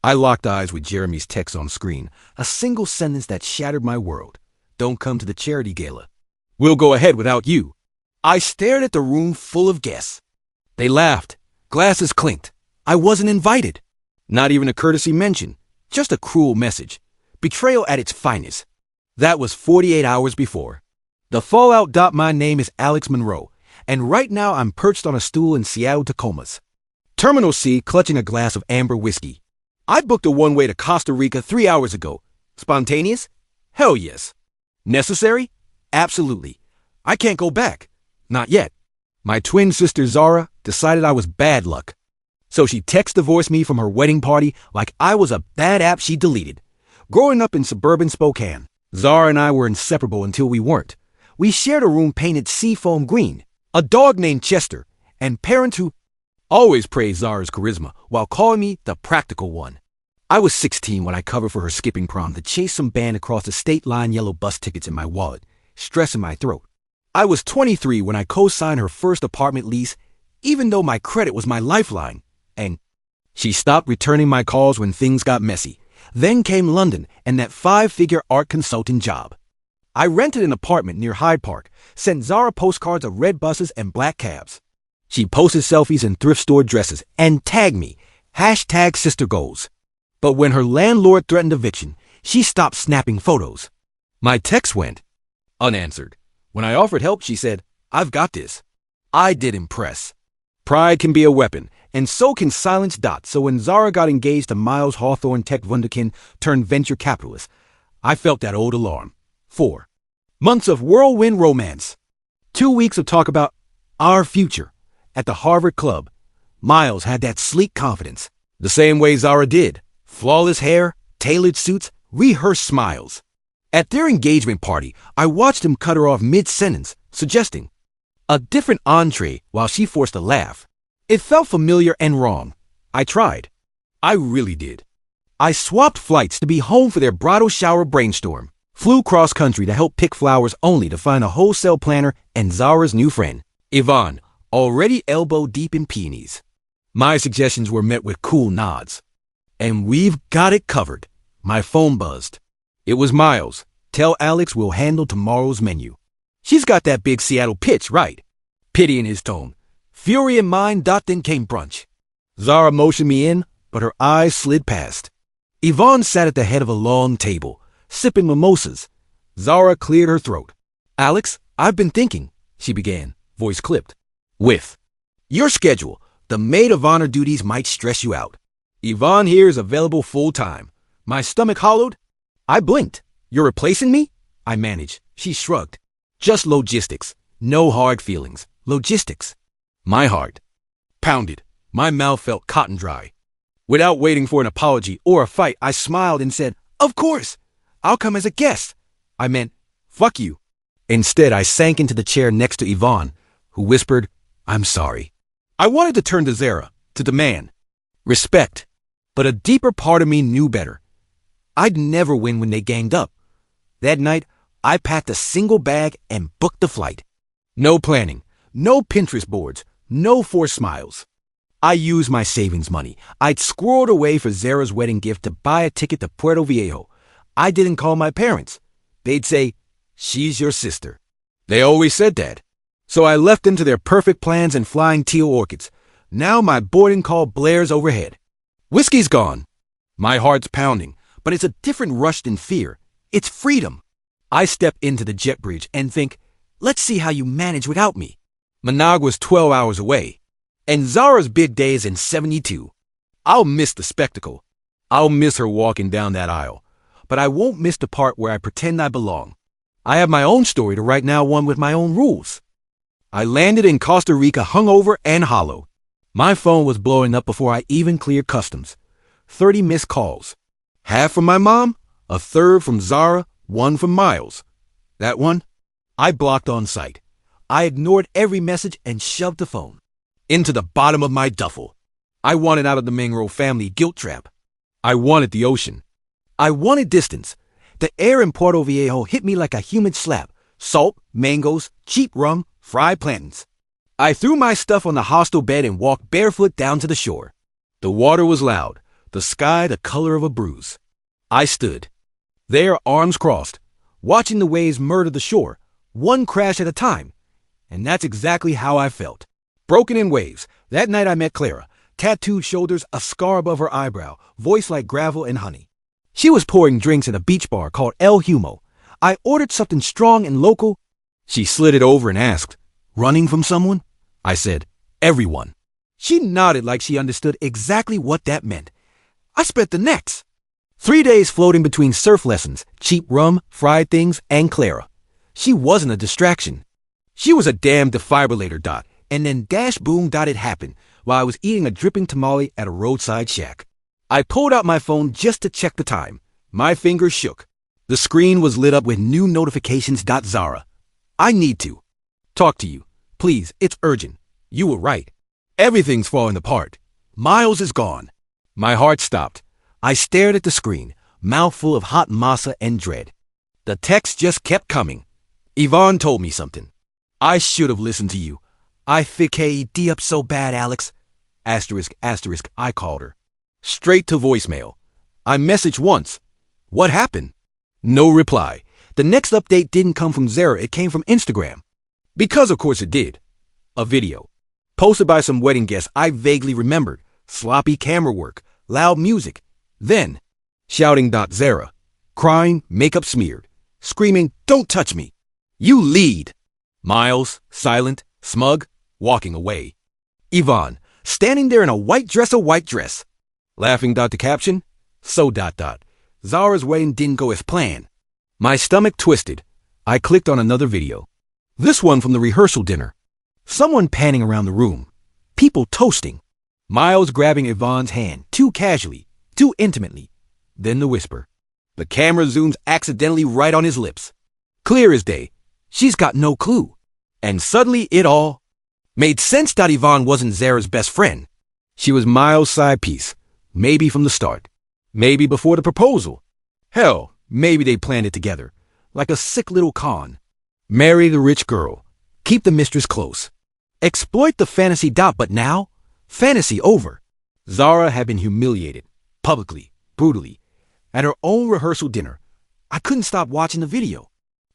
I locked eyes with Jeremy's text on screen, a single sentence that shattered my world. Don't come to the charity gala. We'll go ahead without you. I stared at the room full of guests. They laughed. Glasses clinked. I wasn't invited. Not even a courtesy mention. Just a cruel message. Betrayal at its finest. That was 48 hours before. The fallout. My name is Alex Monroe, and right now I'm perched on a stool in Seattle, Tacomas. Terminal C, clutching a glass of amber whiskey. I booked a one-way to Costa Rica 3 hours ago. Spontaneous? Hell yes. Necessary? Absolutely. I can't go back. Not yet. My twin sister Zara decided I was bad luck. So she text-divorced me from her wedding party like I was a bad app she deleted. Growing up in suburban Spokane, Zara and I were inseparable until we weren't. We shared a room painted seafoam green, a dog named Chester, and parents who always praised Zara's charisma while calling me the practical one. I was 16 when I covered for her skipping prom to chase some band across the state line, yellow bus tickets in my wallet, stress in my throat. I was 23 when I co-signed her first apartment lease, even though my credit was my lifeline. And she stopped returning my calls when things got messy. Then came London and that 5-figure art consulting job. I rented an apartment near Hyde Park, sent Zara postcards of red buses and black cabs. She posted selfies in thrift store dresses and tagged me, #sistergoals. But when her landlord threatened eviction, she stopped snapping photos. My text went unanswered. When I offered help, she said, "I've got this." I did impress. Pride can be a weapon, and so can silence. So when Zara got engaged to Miles Hawthorne Tech Wunderkind turned venture capitalist, I felt that old alarm. 4 months of whirlwind romance. 2 weeks of talk about our future. At the Harvard Club, Miles had that sleek confidence, the same way Zara did. Flawless hair, tailored suits, rehearsed smiles. At their engagement party, I watched him cut her off mid-sentence, suggesting a different entree while she forced a laugh. It felt familiar and wrong. I tried. I really did. I swapped flights to be home for their bridal shower brainstorm. Flew cross-country to help pick flowers only to find a wholesale planner and Zara's new friend, Yvonne, already elbow-deep in peonies. My suggestions were met with cool nods. And we've got it covered. My phone buzzed. It was Miles. Tell Alex we'll handle tomorrow's menu. She's got that big Seattle pitch, right? Pity in his tone. Fury in mine. Then came brunch. Zara motioned me in, but her eyes slid past. Yvonne sat at the head of a long table, sipping mimosas. Zara cleared her throat. "Alex, I've been thinking," she began, voice clipped. "With your schedule, the maid of honor duties might stress you out. Yvonne here is available full-time." My stomach hollowed. I blinked. "You're replacing me?" I managed. She shrugged. "Just logistics. No hard feelings. Logistics." My heart pounded. My mouth felt cotton dry. Without waiting for an apology or a fight, I smiled and said, "Of course. I'll come as a guest." I meant, fuck you. Instead, I sank into the chair next to Yvonne, who whispered, "I'm sorry." I wanted to turn to Zara, to demand respect. But a deeper part of me knew better. I'd never win when they ganged up. That night, I packed a single bag and booked the flight. No planning, no Pinterest boards, no forced smiles. I used my savings money. I'd squirreled away for Zara's wedding gift to buy a ticket to Puerto Viejo. I didn't call my parents. They'd say, "She's your sister." They always said that. So I left them to their perfect plans and flying teal orchids. Now my boarding call blares overhead. Whiskey's gone. My heart's pounding, but it's a different rush than fear. It's freedom. I step into the jet bridge and think, let's see how you manage without me. Managua's 12 hours away, and Zara's big day is in 72. I'll miss the spectacle. I'll miss her walking down that aisle, but I won't miss the part where I pretend I belong. I have my own story to write now, one with my own rules. I landed in Costa Rica hungover and hollow. My phone was blowing up before I even cleared customs. 30 missed calls. Half from my mom, a third from Zara, one from Miles. That one, I blocked on sight. I ignored every message and shoved the phone into the bottom of my duffel. I wanted out of the Monroe family guilt trap. I wanted the ocean. I wanted distance. The air in Puerto Viejo hit me like a humid slap. Salt, mangoes, cheap rum, fried plantains. I threw my stuff on the hostel bed and walked barefoot down to the shore. The water was loud. the sky the color of a bruise. I stood there, arms crossed, watching the waves murder the shore, one crash at a time. And that's exactly how I felt. Broken in waves. That night I met Clara. Tattooed shoulders, a scar above her eyebrow, voice like gravel and honey. She was pouring drinks in a beach bar called El Humo. I ordered something strong and local. She slid it over and asked, "Running from someone?" I said, "Everyone." She nodded like she understood exactly what that meant. I spent the next 3 days floating between surf lessons, cheap rum, fried things, and Clara. She wasn't a distraction. She was a damn defibrillator, Dot. And then dash boom dot it happened while I was eating a dripping tamale at a roadside shack. I pulled out my phone just to check the time. My fingers shook. The screen was lit up with new notifications. Zara, I need to talk to you. Please, it's urgent. You were right. Everything's falling apart. Miles is gone. My heart stopped. I stared at the screen, mouth full of hot masa and dread. The text just kept coming. Yvonne told me something. I should have listened to you. I ficked up so bad, Alex. Asterisk, asterisk, I called her. Straight to voicemail. I messaged once. What happened? No reply. The next update didn't come from Zara, it came from Instagram. Because of course it did. A video. Posted by some wedding guests I vaguely remembered. Sloppy camera work, loud music. Then, shouting Zara. Crying, makeup smeared. Screaming, "Don't touch me. You lead." Miles, silent, smug, walking away. Yvonne, standing there in a white dress. Laughing. The caption. So. Zara's wedding didn't go as planned. My stomach twisted. I clicked on another video. This one from the rehearsal dinner. Someone panning around the room. People toasting. Miles grabbing Yvonne's hand, too casually, too intimately. Then the whisper. The camera zooms accidentally right on his lips. Clear as day. She's got no clue. And suddenly it all made sense. Yvonne wasn't Zara's best friend. She was Miles' side piece. Maybe from the start. Maybe before the proposal. Hell, maybe they planned it together. Like a sick little con. Marry the rich girl. Keep the mistress close. Exploit the fantasy. But now, fantasy over. Zara had been humiliated. Publicly. Brutally. At her own rehearsal dinner. I couldn't stop watching the video.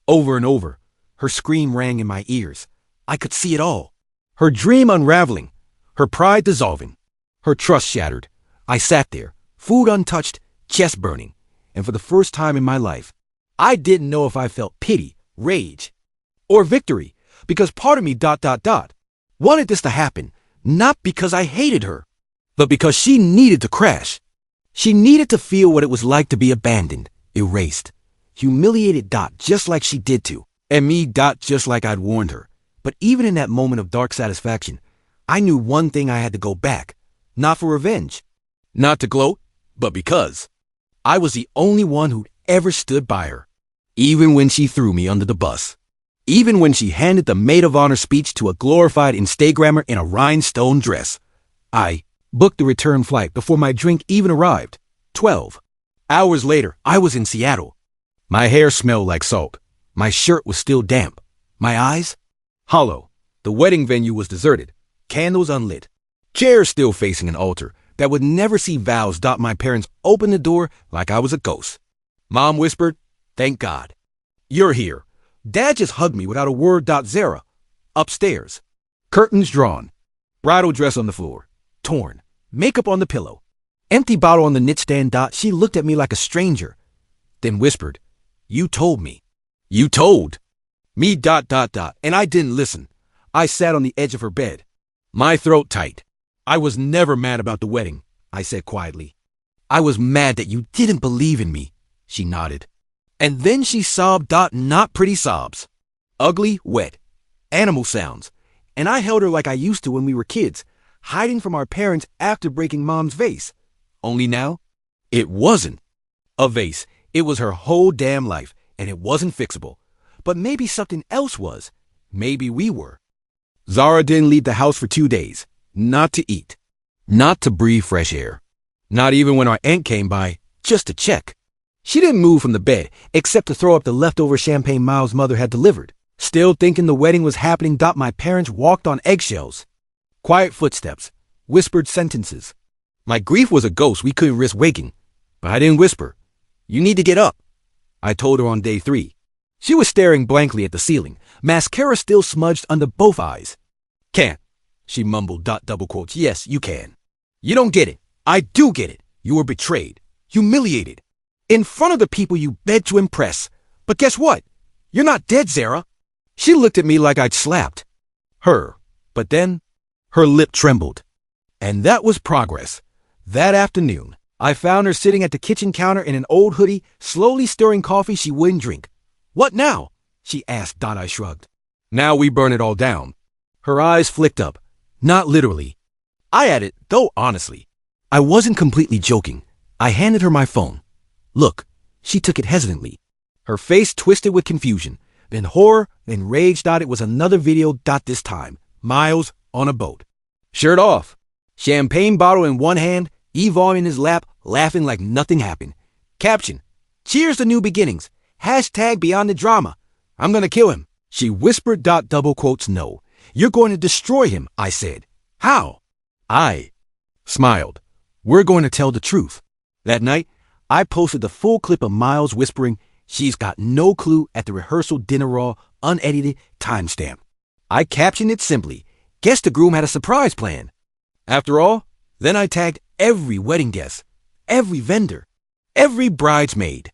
Over and over. Her scream rang in my ears. I could see it all. Her dream unraveling. Her pride dissolving. Her trust shattered. I sat there, food untouched, chest burning. And for the first time in my life, I didn't know if I felt pity, rage, or victory. Because part of me wanted this to happen. Not because I hated her, but because she needed to crash. She needed to feel what it was like to be abandoned, erased, humiliated. Just like she did to. And me. Just like I'd warned her. But even in that moment of dark satisfaction, I knew one thing: I had to go back. Not for revenge. Not to gloat, but because I was the only one who'd ever stood by her. Even when she threw me under the bus. Even when she handed the maid of honor speech to a glorified Instagrammer in a rhinestone dress. I booked the return flight before my drink even arrived. 12 hours later, I was in Seattle. My hair smelled like salt. My shirt was still damp. My eyes? Hollow. The wedding venue was deserted. Candles unlit. Chairs still facing an altar that would never see vows. My parents opened the door like I was a ghost. Mom whispered, "Thank God. You're here." Dad just hugged me without a word. Zara. Upstairs. Curtains drawn. Bridal dress on the floor. Torn. Makeup on the pillow. Empty bottle on the nightstand. She looked at me like a stranger. Then whispered, "You told me." You told me. And I didn't listen. I sat on the edge of her bed. My throat tight. I was never mad about the wedding, I said quietly. I was mad that you didn't believe in me. She nodded. And then she sobbed. Not pretty sobs. Ugly, wet. Animal sounds. And I held her like I used to when we were kids, hiding from our parents after breaking Mom's vase. Only now, it wasn't a vase. It was her whole damn life, and it wasn't fixable. But maybe something else was. Maybe we were. Zara didn't leave the house for 2 days. Not to eat. Not to breathe fresh air. Not even when our aunt came by, just to check. She didn't move from the bed, except to throw up the leftover champagne Miles' mother had delivered. Still thinking the wedding was happening. My parents walked on eggshells. Quiet footsteps. Whispered sentences. My grief was a ghost we couldn't risk waking, but I didn't whisper. You need to get up, I told her on day 3. She was staring blankly at the ceiling, mascara still smudged under both eyes. Can't, she mumbled. Double quotes. Yes, you can. You don't get it. I do get it. You were betrayed, humiliated, in front of the people you begged to impress. But guess what? You're not dead, Zara. She looked at me like I'd slapped her, but then her lip trembled. And that was progress. That afternoon, I found her sitting at the kitchen counter in an old hoodie, slowly stirring coffee she wouldn't drink. What now? She asked. I shrugged. Now we burn it all down. Her eyes flicked up. Not literally. I added, though honestly. I wasn't completely joking. I handed her my phone. Look. She took it hesitantly. Her face twisted with confusion, then horror, then rage. It was another video. This time, Miles on a boat. Shirt off. Champagne bottle in one hand, Yvonne in his lap, laughing like nothing happened. Caption: Cheers to new beginnings. Hashtag beyond the drama. I'm gonna kill him. She whispered. Double quotes. No. You're going to destroy him, I said. How? I smiled. We're going to tell the truth. That night, I posted the full clip of Miles whispering, "She's got no clue" at the rehearsal dinner raw, unedited, timestamp. I captioned it simply, "Guess the groom had a surprise plan." After all, then I tagged every wedding guest, every vendor, every bridesmaid,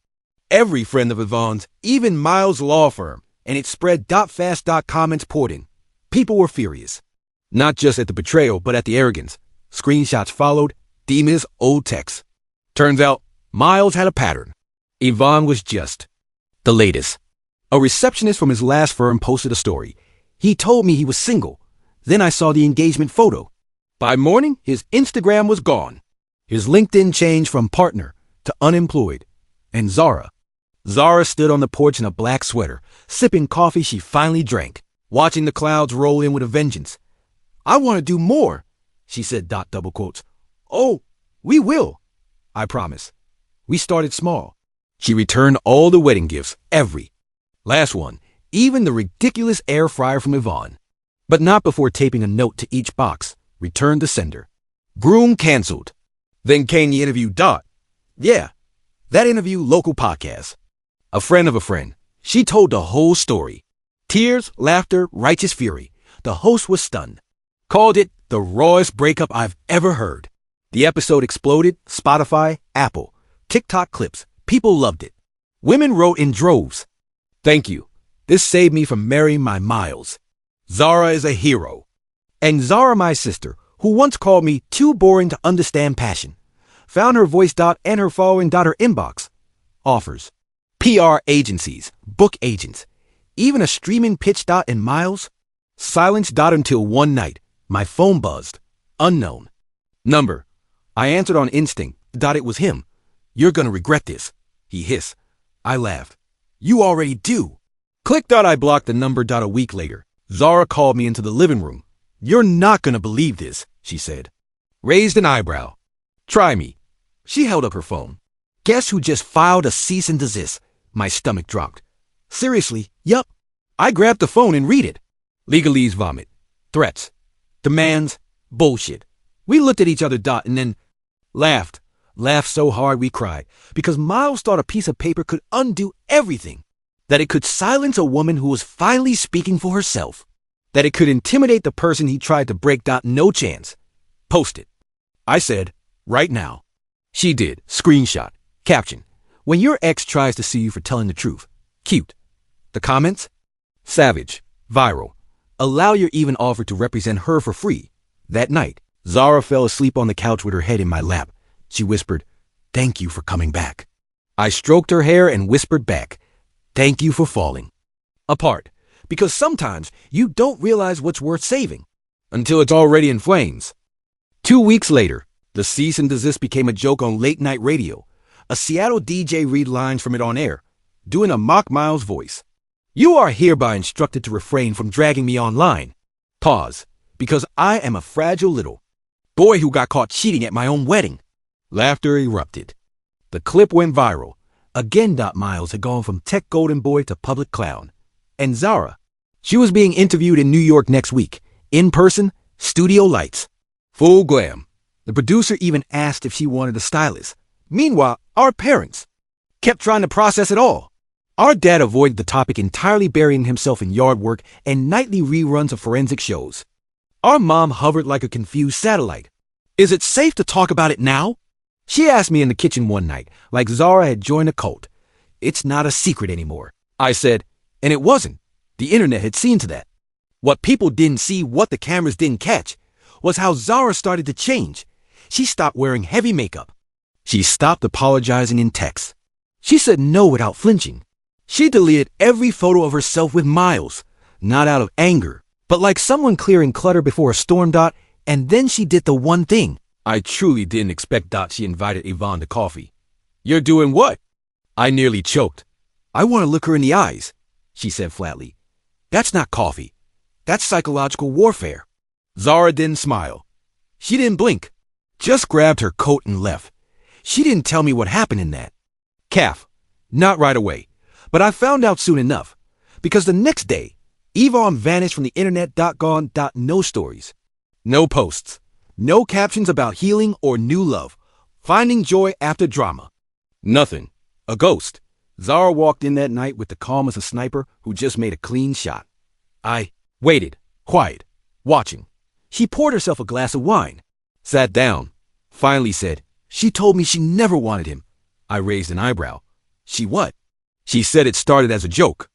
every friend of Yvonne's, even Miles' law firm, and it spread. Fast. Comments poured in. People were furious. Not just at the betrayal, but at the arrogance. Screenshots followed, demons, old texts. Turns out, Miles had a pattern. Yvonne was just the latest. A receptionist from his last firm posted a story. He told me he was single. Then I saw the engagement photo. By morning, his Instagram was gone. His LinkedIn changed from partner to unemployed. And Zara stood on the porch in a black sweater, sipping coffee she finally drank, watching the clouds roll in with a vengeance. I want to do more, she said. Double quotes. Oh, we will, I promise. We started small. She returned all the wedding gifts, every last one, even the ridiculous air fryer from Yvonne. But not before taping a note to each box. Returned to sender. Groom canceled. Then came the interview. Yeah, that interview, local podcast. A friend of a friend. She told the whole story. Tears, laughter, righteous fury. The host was stunned. Called it the rawest breakup I've ever heard. The episode exploded. Spotify, Apple, TikTok clips. People loved it. Women wrote in droves. Thank you. This saved me from marrying my Miles. Zara is a hero. And Zara, my sister, who once called me too boring to understand passion, found her voice. And her following. Her inbox. Offers. PR agencies, book agents, even a streaming pitch. And Miles. Silence. Until one night, my phone buzzed. Unknown number. I answered on instinct. It was him. You're gonna regret this, he hissed. I laughed. You already do. Click. I blocked the number. A week later, Zara called me into the living room. You're not gonna believe this, she said. Raised an eyebrow. Try me. She held up her phone. Guess who just filed a cease and desist? My stomach dropped. Seriously? Yup. I grabbed the phone and read it. Legalese vomit. Threats. Demands. Bullshit. We looked at each other. And then laughed. Laughed so hard we cried. Because Miles thought a piece of paper could undo everything. That it could silence a woman who was finally speaking for herself. That it could intimidate the person he tried to break. No chance. Post it. I said, right now. She did. Screenshot. Caption. When your ex tries to sue you for telling the truth. Cute. The comments? Savage. Viral. A lawyer even offered to represent her for free. That night, Zara fell asleep on the couch with her head in my lap. She whispered, "Thank you for coming back." I stroked her hair and whispered back, "Thank you for falling apart." Because sometimes you don't realize what's worth saving until it's already in flames. 2 weeks later, the cease and desist became a joke on late night radio. A Seattle DJ read lines from it on air, doing a mock Miles voice. You are hereby instructed to refrain from dragging me online. Pause, because I am a fragile little boy who got caught cheating at my own wedding. Laughter erupted. The clip went viral. Again. Miles had gone from tech golden boy to public clown. And Zara, she was being interviewed in New York next week. In person, studio lights. Full glam. The producer even asked if she wanted a stylist. Meanwhile, our parents kept trying to process it all. Our dad avoided the topic, entirely burying himself in yard work and nightly reruns of forensic shows. Our mom hovered like a confused satellite. Is it safe to talk about it now? She asked me in the kitchen one night, like Zara had joined a cult. It's not a secret anymore, I said, and it wasn't. The internet had seen to that. What people didn't see, what the cameras didn't catch, was how Zara started to change. She stopped wearing heavy makeup. She stopped apologizing in text. She said no without flinching. She deleted every photo of herself with Miles, not out of anger, but like someone clearing clutter before a storm. And then she did the one thing I truly didn't expect. She invited Yvonne to coffee. You're doing what? I nearly choked. I want to look her in the eyes, she said flatly. That's not coffee. That's psychological warfare. Zara didn't smile. She didn't blink. Just grabbed her coat and left. She didn't tell me what happened in that cafe. Not right away. But I found out soon enough. Because the next day, Yvonne vanished from the internet. Gone. No stories. No posts. No captions about healing or new love. Finding joy after drama. Nothing. A ghost. Zara walked in that night with the calm as a sniper who just made a clean shot. I waited, quiet, watching. She poured herself a glass of wine, sat down, finally said, she told me she never wanted him. I raised an eyebrow. She what? She said it started as a joke.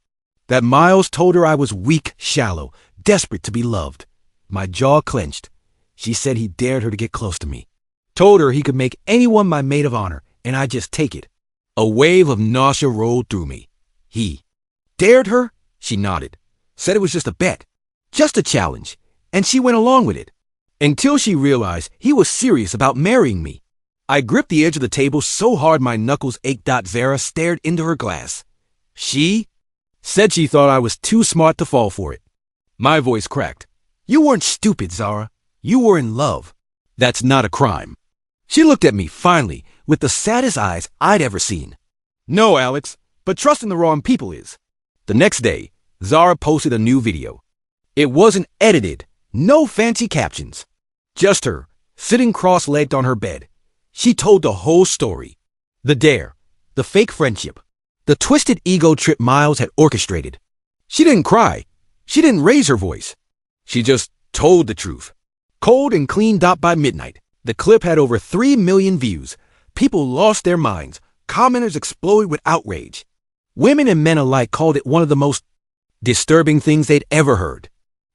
That Miles told her I was weak, shallow, desperate to be loved. My jaw clenched. She said he dared her to get close to me. Told her he could make anyone my maid of honor, and I'd just take it. A wave of nausea rolled through me. He dared her? She nodded. Said it was just a bet. Just a challenge. And she went along with it. Until she realized he was serious about marrying me. I gripped the edge of the table so hard my knuckles ached. Zara stared into her glass. She said she thought I was too smart to fall for it. My voice cracked. You weren't stupid, Zara. You were in love. That's not a crime. She looked at me, finally, with the saddest eyes I'd ever seen. No, Alex, but trusting the wrong people is. The next day, Zara posted a new video. It wasn't edited, no fancy captions. Just her, sitting cross-legged on her bed. She told the whole story. The dare, the fake friendship, the twisted ego trip Miles had orchestrated. She didn't cry. She didn't raise her voice. She just told the truth. Cold and clean. By midnight, the clip had over 3 million views. People lost their minds. Commenters exploded with outrage. Women and men alike called it one of the most disturbing things they'd ever heard.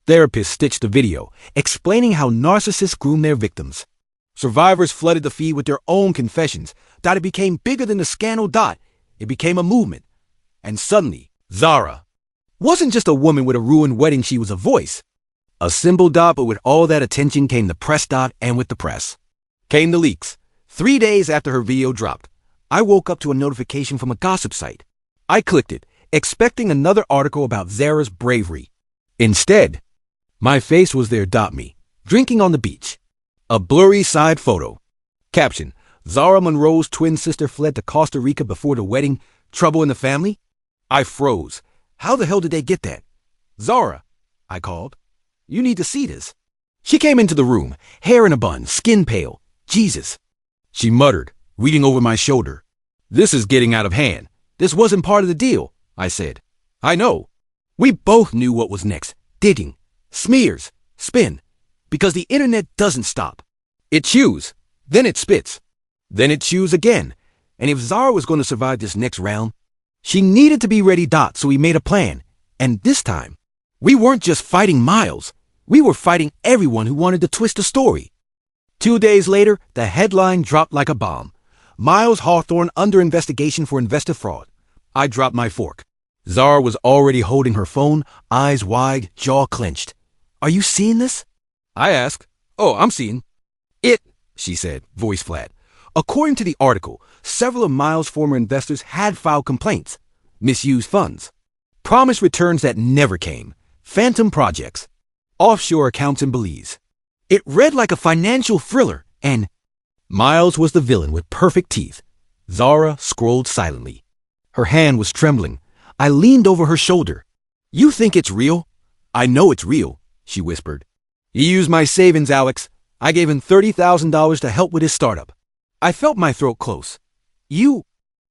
Therapists stitched the video, explaining how narcissists groom their victims. Survivors flooded the feed with their own confessions. It became bigger than the scandal. It became a movement. And suddenly, Zara wasn't just a woman with a ruined wedding, she was a voice. A symbol. But with all that attention came the press. And with the press came the leaks. 3 days after her video dropped, I woke up to a notification from a gossip site. I clicked it, expecting another article about Zara's bravery. Instead, my face was there. Me, drinking on the beach. A blurry side photo. Caption: Zara Monroe's twin sister fled to Costa Rica before the wedding. Trouble in the family? I froze. How the hell did they get that? Zara, I called. You need to see this. She came into the room, hair in a bun, skin pale. Jesus. She muttered, reading over my shoulder. This is getting out of hand. This wasn't part of the deal, I said. I know. We both knew what was next. Digging. Smears. Spin. Because the internet doesn't stop. It chews. Then it spits. Then it chews again. And if Zara was going to survive this next round, she needed to be ready. So we made a plan. And this time, we weren't just fighting Miles. We were fighting everyone who wanted to twist the story. 2 days later, the headline dropped like a bomb. Miles Hawthorne under investigation for investor fraud. I dropped my fork. Zara was already holding her phone, eyes wide, jaw clenched. Are you seeing this? I asked. Oh, I'm seeing it, she said, voice flat. According to the article, several of Miles' former investors had filed complaints. Misused funds. Promised returns that never came. Phantom projects. Offshore accounts in Belize. It read like a financial thriller, and Miles was the villain with perfect teeth. Zara scrolled silently. Her hand was trembling. I leaned over her shoulder. You think it's real? I know it's real, she whispered. You used my savings, Alex. I gave him $30,000 to help with his startup. I felt my throat close. You...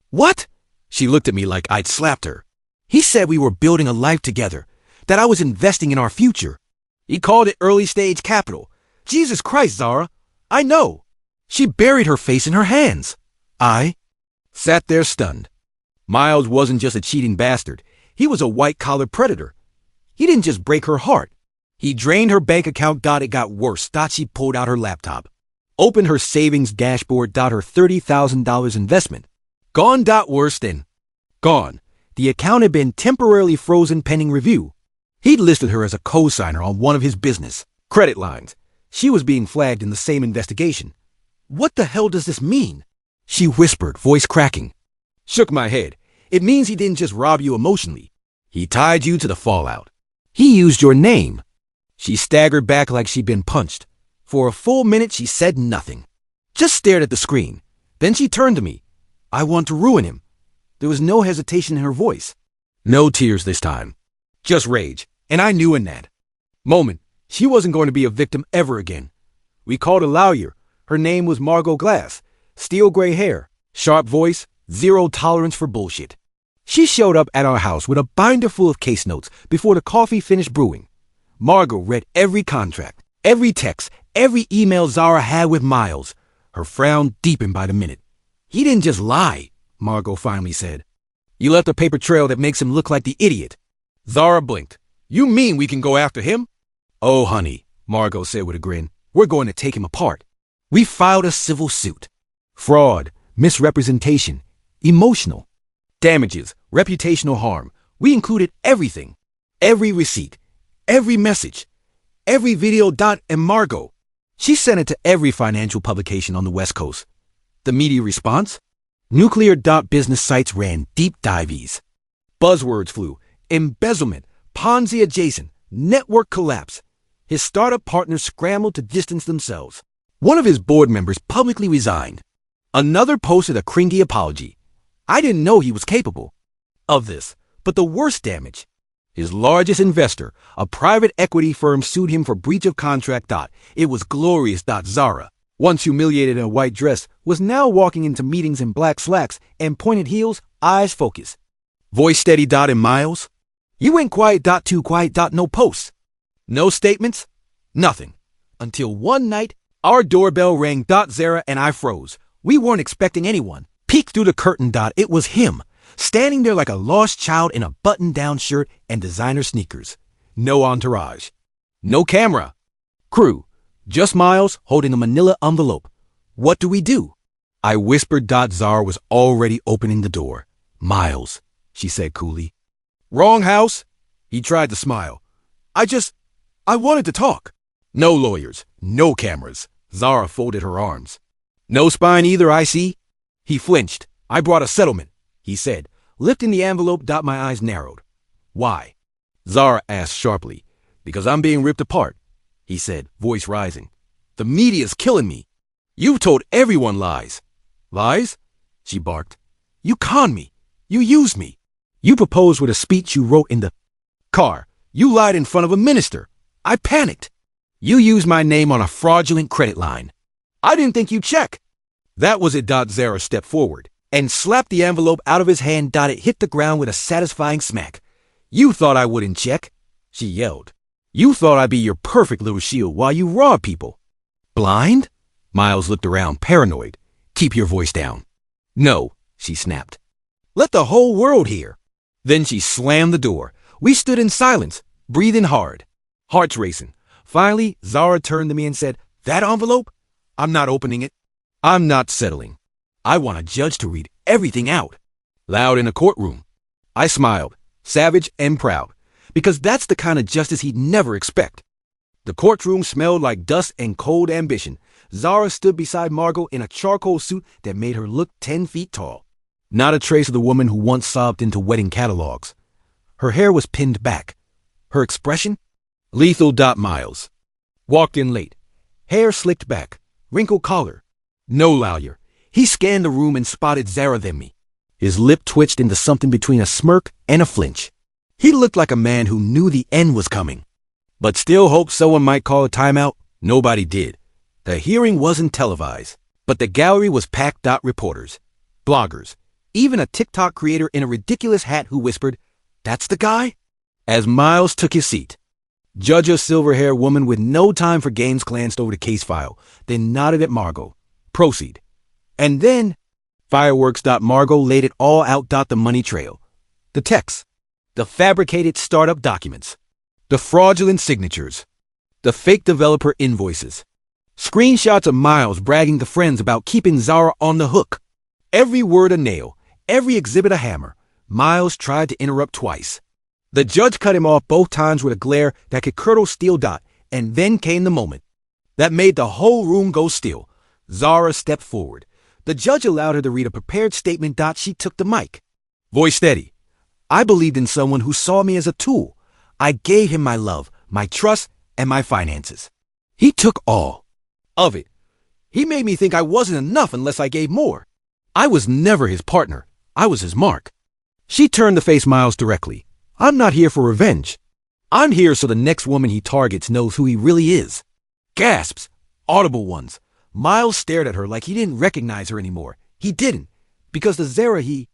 What? She looked at me like I'd slapped her. He said we were building a life together, that I was investing in our future. He called it early stage capital. Jesus Christ, Zara. I know. She buried her face in her hands. I sat there stunned. Miles wasn't just a cheating bastard. He was a white-collar predator. He didn't just break her heart. He drained her bank account. It got worse. She pulled out her laptop. Opened her savings dashboard. Her $30,000 investment. Gone. Worse than gone. The account had been temporarily frozen pending review. He'd listed her as a co-signer on one of his business credit lines. She was being flagged in the same investigation. What the hell does this mean? She whispered, voice cracking. Shook my head. It means he didn't just rob you emotionally. He tied you to the fallout. He used your name. She staggered back like she'd been punched. For a full minute, she said nothing. Just stared at the screen. Then she turned to me. I want to ruin him. There was no hesitation in her voice. No tears this time. Just rage. And I knew in that moment, she wasn't going to be a victim ever again. We called a lawyer. Her name was Margot Glass. Steel gray hair, sharp voice, zero tolerance for bullshit. She showed up at our house with a binder full of case notes before the coffee finished brewing. Margot read every contract, every text, every email Zara had with Miles. Her frown deepened by the minute. He didn't just lie, Margot finally said. You left a paper trail that makes him look like the idiot. Zara blinked. You mean we can go after him? Oh, honey, Margot said with a grin. We're going to take him apart. We filed a civil suit. Fraud, misrepresentation, emotional, damages, reputational harm. We included everything. Every receipt, every message, every video. And Margot. She sent it to every financial publication on the West Coast. The media response? Nuclear. Business sites ran deep dives. Buzzwords flew. Embezzlement, Ponzi adjacent, network collapse. His startup partners scrambled to distance themselves. One of his board members publicly resigned. Another posted a cringy apology. I didn't know he was capable of this, but the worst damage. His largest investor, a private equity firm, sued him for breach of contract. It was glorious. Zara, once humiliated in a white dress, was now walking into meetings in black slacks and pointed heels, eyes focused. Voice steady. And Miles? You went quiet. Too quiet. No posts. No statements. Nothing. Until one night, our doorbell rang. Zara and I froze. We weren't expecting anyone. Peeked through the curtain. It was him, standing there like a lost child in a button-down shirt and designer sneakers. No entourage. No camera. Crew. Just Miles holding a manila envelope. What do we do? I whispered. Zara was already opening the door. Miles, she said coolly. Wrong house. He tried to smile. I wanted to talk. No lawyers. No cameras. Zara folded her arms. No spine either, I see. He flinched. I brought a settlement, he said, lifting the envelope. My eyes narrowed. Why? Zara asked sharply. Because I'm being ripped apart, he said, voice rising. The media's killing me. You've told everyone lies. Lies? She barked. You conned me. You used me. You proposed with a speech you wrote in the car. You lied in front of a minister. I panicked. You used my name on a fraudulent credit line. I didn't think you'd check. That was it. Zara stepped forward and slapped the envelope out of his hand. It hit the ground with a satisfying smack. You thought I wouldn't check, she yelled. You thought I'd be your perfect little shield while you rob people. Blind? Miles looked around, paranoid. Keep your voice down. No, she snapped. Let the whole world hear. Then she slammed the door. We stood in silence, breathing hard, hearts racing. Finally, Zara turned to me and said, That envelope? I'm not opening it. I'm not settling. I want a judge to read everything out. Loud in a courtroom. I smiled, savage and proud, because that's the kind of justice he'd never expect. The courtroom smelled like dust and cold ambition. Zara stood beside Margot in a charcoal suit that made her look 10 feet tall. Not a trace of the woman who once sobbed into wedding catalogs. Her hair was pinned back. Her expression? Lethal. Miles. Walked in late. Hair slicked back. Wrinkled collar. No lawyer. He scanned the room and spotted Zara than me. His lip twitched into something between a smirk and a flinch. He looked like a man who knew the end was coming, but still hoped someone might call a timeout. Nobody did. The hearing wasn't televised, but the gallery was packed. Reporters, bloggers, even a TikTok creator in a ridiculous hat who whispered, "That's the guy?" As Miles took his seat, Judge, a silver-haired woman with no time for games, glanced over the case file, then nodded at Margot. "Proceed." And then, fireworks. Margot laid it all out. The money trail, the text, the fabricated startup documents, the fraudulent signatures, the fake developer invoices, screenshots of Miles bragging to friends about keeping Zara on the hook. Every word a nail, every exhibit a hammer. Miles tried to interrupt twice. The judge cut him off both times with a glare that could curdle steel. And then came the moment that made the whole room go still. Zara stepped forward. The judge allowed her to read a prepared statement. She took the mic. Voice steady. "I believed in someone who saw me as a tool. I gave him my love, my trust, and my finances. He took all of it. He made me think I wasn't enough unless I gave more. I was never his partner. I was his mark." She turned to face Miles directly. "I'm not here for revenge. I'm here so the next woman he targets knows who he really is." Gasps, audible ones. Miles stared at her like he didn't recognize her anymore. He didn't, because the Zara he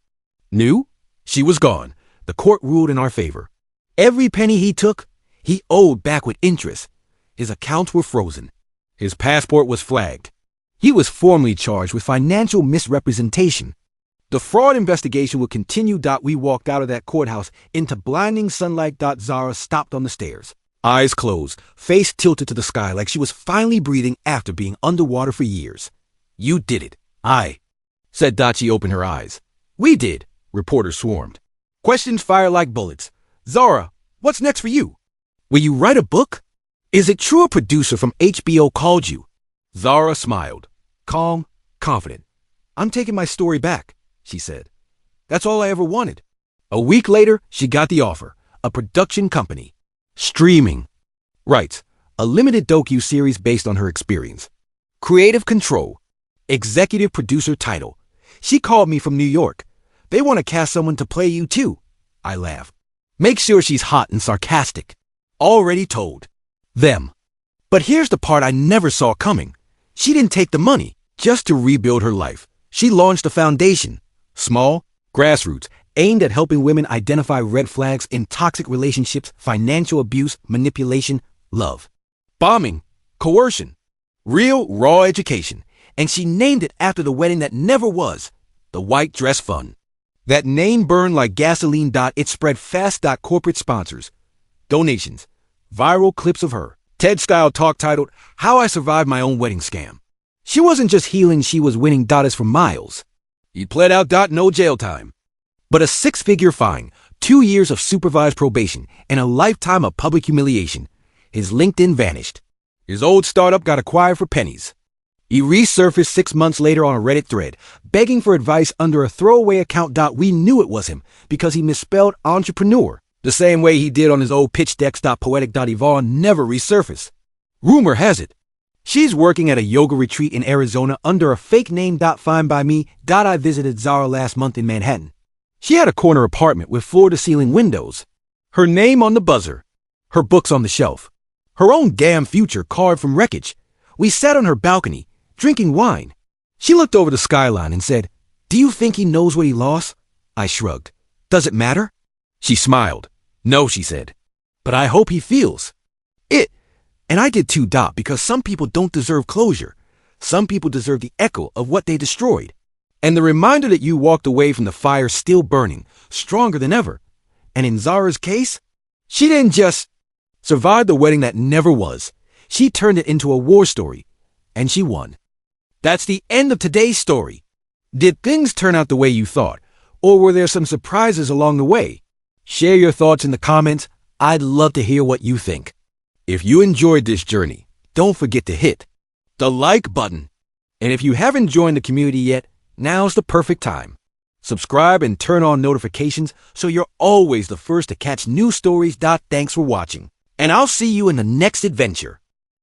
knew, she was gone. The court ruled in our favor. Every penny he took, he owed back with interest. His accounts were frozen. His passport was flagged. He was formally charged with financial misrepresentation. The fraud investigation would continue. We walked out of that courthouse into blinding sunlight. Zara stopped on the stairs, eyes closed, face tilted to the sky like she was finally breathing after being underwater for years. "You did it." "I," said She opened her eyes. "We did," reporters swarmed. Questions fired like bullets. "Zara, what's next for you? Will you write a book? Is it true a producer from HBO called you?" Zara smiled, calm, confident. "I'm taking my story back," she said. "That's all I ever wanted." A week later, she got the offer. A production company. Streaming rights. A limited docu-series based on her experience. Creative control. Executive producer title. "She called me from New York. They want to cast someone to play you too." I laughed. "Make sure she's hot and sarcastic." Already told them. But here's the part I never saw coming. She didn't take the money just to rebuild her life. She launched a foundation. Small, grassroots, aimed at helping women identify red flags in toxic relationships, financial abuse, manipulation, love, bombing, coercion, real, raw education. And she named it after the wedding that never was, the White Dress Fund. That name burned like gasoline. It spread fast. Corporate sponsors, donations, viral clips of her TED-style talk titled, "How I Survived My Own Wedding Scam." She wasn't just healing, she was winning. Is for Miles. He pled out. No jail time, but a 6-figure fine, 2 years of supervised probation, and a lifetime of public humiliation. His LinkedIn vanished. His old startup got acquired for pennies. He resurfaced 6 months later on a Reddit thread, begging for advice under a throwaway account. We knew it was him because he misspelled entrepreneur, the same way he did on his old pitch decks. Poetic. Yvonne never resurfaced. Rumor has it she's working at a yoga retreat in Arizona under a fake name. Fine by me. I visited Zara last month in Manhattan. She had a corner apartment with floor-to-ceiling windows. Her name on the buzzer. Her books on the shelf. Her own damn future carved from wreckage. We sat on her balcony, drinking wine. She looked over the skyline and said, "Do you think he knows what he lost?" I shrugged. "Does it matter?" She smiled. "No," she said. "But I hope he feels it." And I did too. Because some people don't deserve closure. Some people deserve the echo of what they destroyed. And the reminder that you walked away from the fire still burning, stronger than ever. And in Zara's case, she didn't just survive the wedding that never was. She turned it into a war story. And she won. That's the end of today's story. Did things turn out the way you thought? Or were there some surprises along the way? Share your thoughts in the comments. I'd love to hear what you think. If you enjoyed this journey, don't forget to hit the like button. And if you haven't joined the community yet, now's the perfect time. Subscribe and turn on notifications so you're always the first to catch new stories. Thanks for watching. And I'll see you in the next adventure.